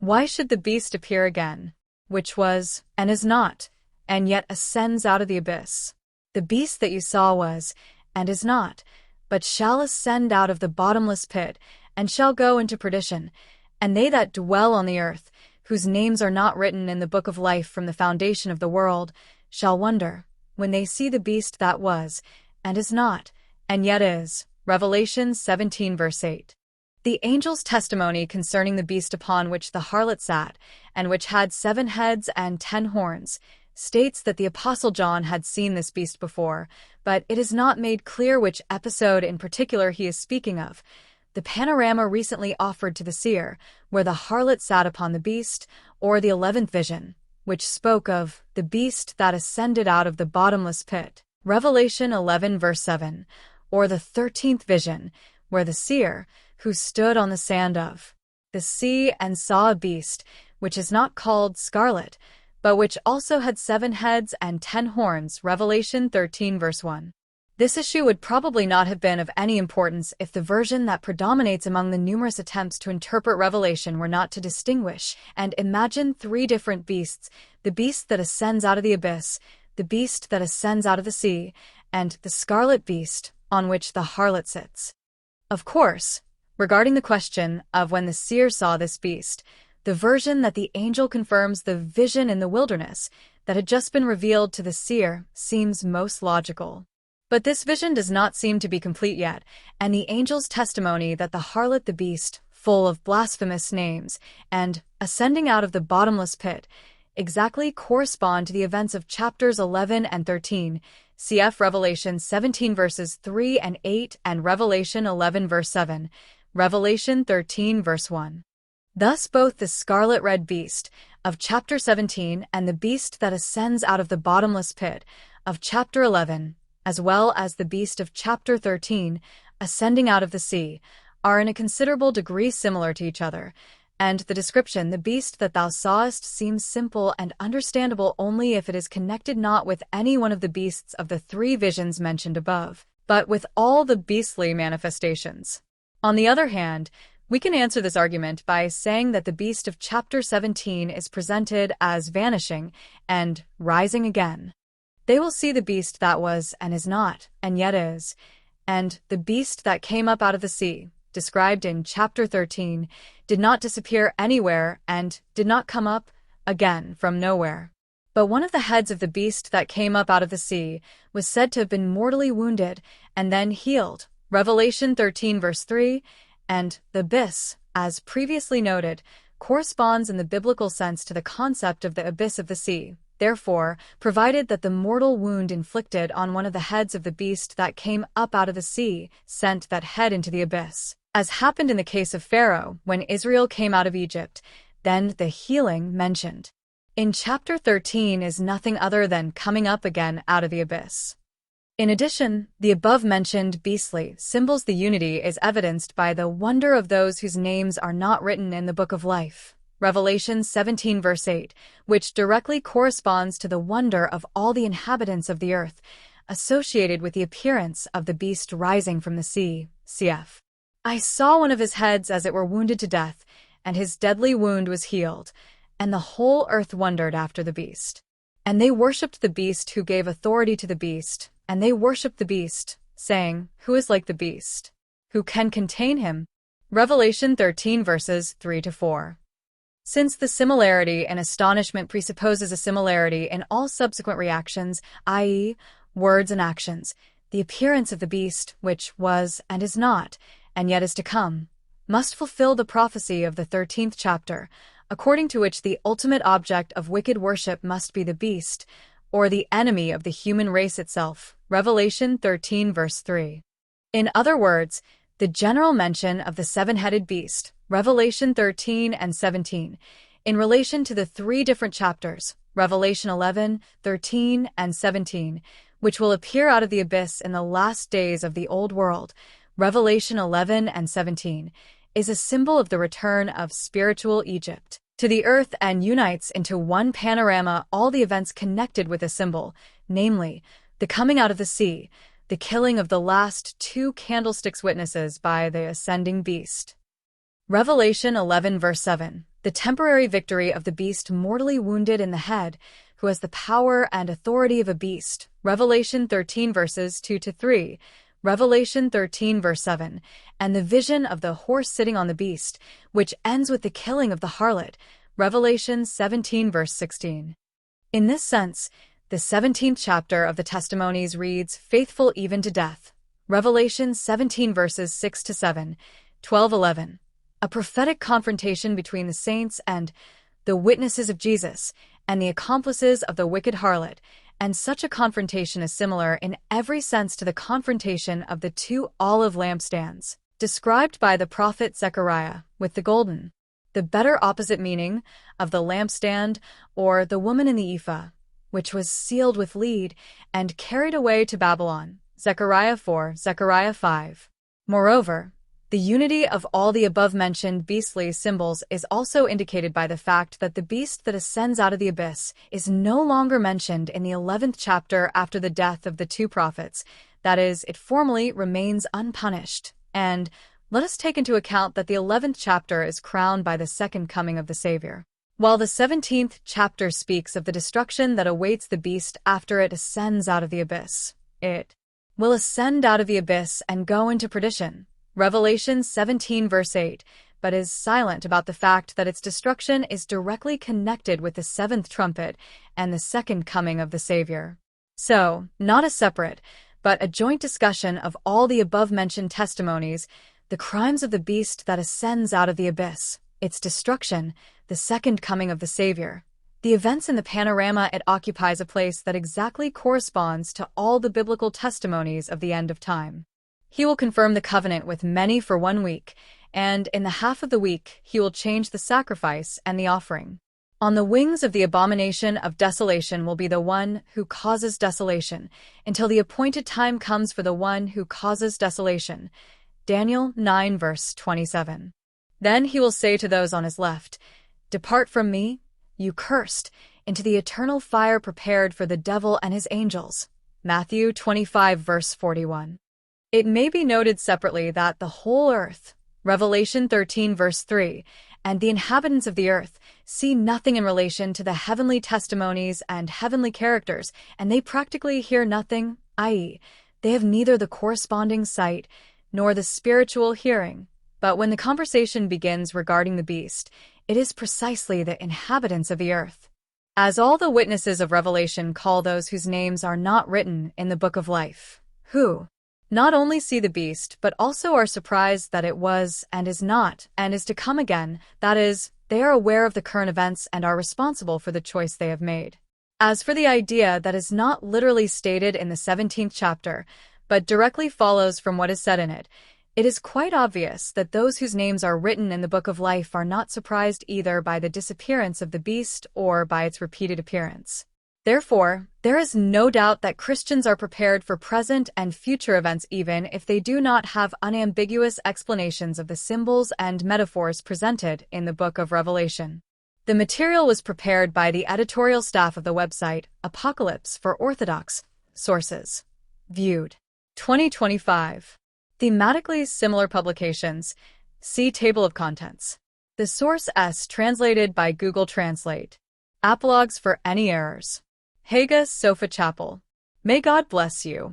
Why should the beast appear again, which was, and is not, and yet ascends out of the abyss? The beast that you saw was, and is not, but shall ascend out of the bottomless pit, and shall go into perdition. And they that dwell on the earth, whose names are not written in the book of life from the foundation of the world, shall wonder, when they see the beast that was, and is not, and yet is. Revelation 17 verse 8. The angel's testimony concerning the beast upon which the harlot sat, and which had 7 heads and 10 horns, states that the Apostle John had seen this beast before, but it is not made clear which episode in particular he is speaking of. The panorama recently offered to the seer, where the harlot sat upon the beast, or the 11th vision, which spoke of the beast that ascended out of the bottomless pit, Revelation 11 verse 7, or the 13th vision, where the seer, who stood on the sand of the sea and saw a beast, which is not called scarlet, but which also had 7 heads and 10 horns, Revelation 13 verse 1. This issue would probably not have been of any importance if the version that predominates among the numerous attempts to interpret Revelation were not to distinguish and imagine 3 different beasts: the beast that ascends out of the abyss, the beast that ascends out of the sea, and the scarlet beast on which the harlot sits. Of course, regarding the question of when the seer saw this beast, the version that the angel confirms the vision in the wilderness that had just been revealed to the seer seems most logical. But this vision does not seem to be complete yet, and the angel's testimony that the harlot, the beast, full of blasphemous names, and ascending out of the bottomless pit, exactly correspond to the events of chapters 11 and 13, cf. Revelation 17 verses 3 and 8 and Revelation 11 verse 7, Revelation 13 verse 1. Thus both the scarlet-red beast of chapter 17 and the beast that ascends out of the bottomless pit of chapter 11, as well as the beast of chapter 13, ascending out of the sea, are in a considerable degree similar to each other, and the description, the beast that thou sawest, seems simple and understandable only if it is connected not with any one of the beasts of the 3 visions mentioned above, but with all the beastly manifestations. On the other hand, we can answer this argument by saying that the beast of chapter 17 is presented as vanishing and rising again. They will see the beast that was and is not, and yet is, and the beast that came up out of the sea, described in chapter 13, did not disappear anywhere and did not come up again from nowhere. But one of the heads of the beast that came up out of the sea was said to have been mortally wounded and then healed, Revelation 13 verse 3, and the abyss, as previously noted, corresponds in the biblical sense to the concept of the abyss of the sea. Therefore, provided that the mortal wound inflicted on one of the heads of the beast that came up out of the sea sent that head into the abyss, as happened in the case of Pharaoh when Israel came out of Egypt, then the healing mentioned in chapter 13 is nothing other than coming up again out of the abyss. In addition, the above-mentioned beastly symbols the unity is evidenced by the wonder of those whose names are not written in the book of life, Revelation 17 verse 8, which directly corresponds to the wonder of all the inhabitants of the earth, associated with the appearance of the beast rising from the sea, cf. I saw one of his heads as it were wounded to death, and his deadly wound was healed, and the whole earth wondered after the beast. And they worshipped the beast who gave authority to the beast, and they worshipped the beast, saying, Who is like the beast? Who can contain him? Revelation 13 verses 3 to 4. Since the similarity in astonishment presupposes a similarity in all subsequent reactions, i.e., words and actions, the appearance of the beast, which was and is not, and yet is to come, must fulfill the prophecy of the 13th chapter, according to which the ultimate object of wicked worship must be the beast, or the enemy of the human race itself, Revelation 13 verse 3. In other words, the general mention of the 7-headed beast, Revelation 13 and 17, in relation to the 3 different chapters, Revelation 11, 13, and 17, which will appear out of the abyss in the last days of the old world, Revelation 11 and 17, is a symbol of the return of spiritual Egypt to the earth and unites into one panorama all the events connected with the symbol, namely, the coming out of the sea, the killing of the last 2 candlesticks witnesses by the ascending beast. Revelation 11 verse 7, the temporary victory of the beast mortally wounded in the head, who has the power and authority of a beast. Revelation 13 verses 2-3, Revelation 13 verse 7, and the vision of the horse sitting on the beast, which ends with the killing of the harlot. Revelation 17 verse 16. In this sense, the 17th chapter of the Testimonies reads, faithful even to death. Revelation 17 verses 6-7, 12-11. A prophetic confrontation between the saints and the witnesses of Jesus and the accomplices of the wicked harlot, and such a confrontation is similar in every sense to the confrontation of the two olive lampstands, described by the prophet Zechariah, with the golden, the better opposite meaning of the lampstand or the woman in the ephah, which was sealed with lead and carried away to Babylon. Zechariah 4, Zechariah 5. Moreover, the unity of all the above-mentioned beastly symbols is also indicated by the fact that the beast that ascends out of the abyss is no longer mentioned in the 11th chapter after the death of the two prophets. That is, it formally remains unpunished. And let us take into account that the 11th chapter is crowned by the second coming of the Savior, while the 17th chapter speaks of the destruction that awaits the beast after it ascends out of the abyss. It will ascend out of the abyss and go into perdition. Revelation 17 verse 8, but is silent about the fact that its destruction is directly connected with the seventh trumpet and the second coming of the Savior. So, not a separate, but a joint discussion of all the above-mentioned testimonies, the crimes of the beast that ascends out of the abyss, its destruction, the second coming of the Savior. The events in the panorama it occupies a place that exactly corresponds to all the biblical testimonies of the end of time. He will confirm the covenant with many for 1 week, and in the half of the week he will change the sacrifice and the offering. On the wings of the abomination of desolation will be the one who causes desolation, until the appointed time comes for the one who causes desolation. Daniel 9 verse 27. Then he will say to those on his left, depart from me, you cursed, into the eternal fire prepared for the devil and his angels. Matthew 25 verse 41. It may be noted separately that the whole earth, Revelation 13 verse 3, and the inhabitants of the earth see nothing in relation to the heavenly testimonies and heavenly characters, and they practically hear nothing, i.e., they have neither the corresponding sight nor the spiritual hearing. But when the conversation begins regarding the beast, it is precisely the inhabitants of the earth. As all the witnesses of Revelation call those whose names are not written in the book of life, who not only see the beast, but also are surprised that it was and is not and is to come again, that is, they are aware of the current events and are responsible for the choice they have made. As for the idea that is not literally stated in the 17th chapter, but directly follows from what is said in it, it is quite obvious that those whose names are written in the book of life are not surprised either by the disappearance of the beast or by its repeated appearance. Therefore, there is no doubt that Christians are prepared for present and future events even if they do not have unambiguous explanations of the symbols and metaphors presented in the book of Revelation. The material was prepared by the editorial staff of the website Apocalypse for Orthodox Sources. Viewed. 2025. Thematically similar publications. See Table of Contents. The source S translated by Google Translate. Apologues for any errors. Hagia Sophia Chapel. May God bless you.